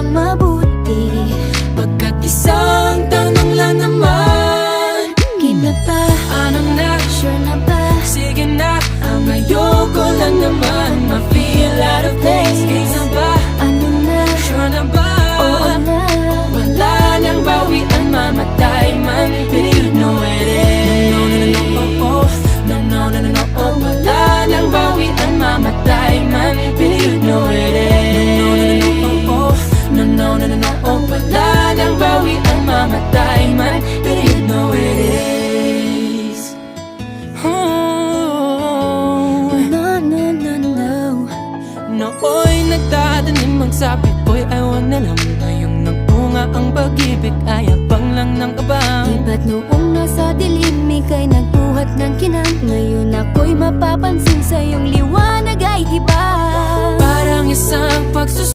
pang mabuti. Pagkat isang tanong lang naman, Game na ba? ano na? Sure na ba? Sige na, ang ayoko lang naman ma-feel out of place. Game na ba? Ano na? Sure na ba? Oo na. Wala nang bawian, mamatay man, but you know it is. No, no, no, no, oh, oh. No, no, no, no, no, oh. Wala nang bawian, mamatay man, but you know it is. No, no, no, no, oh, oh. No, no, no, no, no, oh. Wala nang bawian, mamatay man, but you know it is. Oh. No, no, no, no. Nooy nagdadanim magsabi ko'y ayaw na lang. Ngayong nagbunga ang pag-ibig ay abang lang ng abang. Di ba't noong nasa dilim ika'y nagbuhat ng kinang? Ngayon ako'y mapapansin sa iyong liwanag ay iba. Parang isang pagsus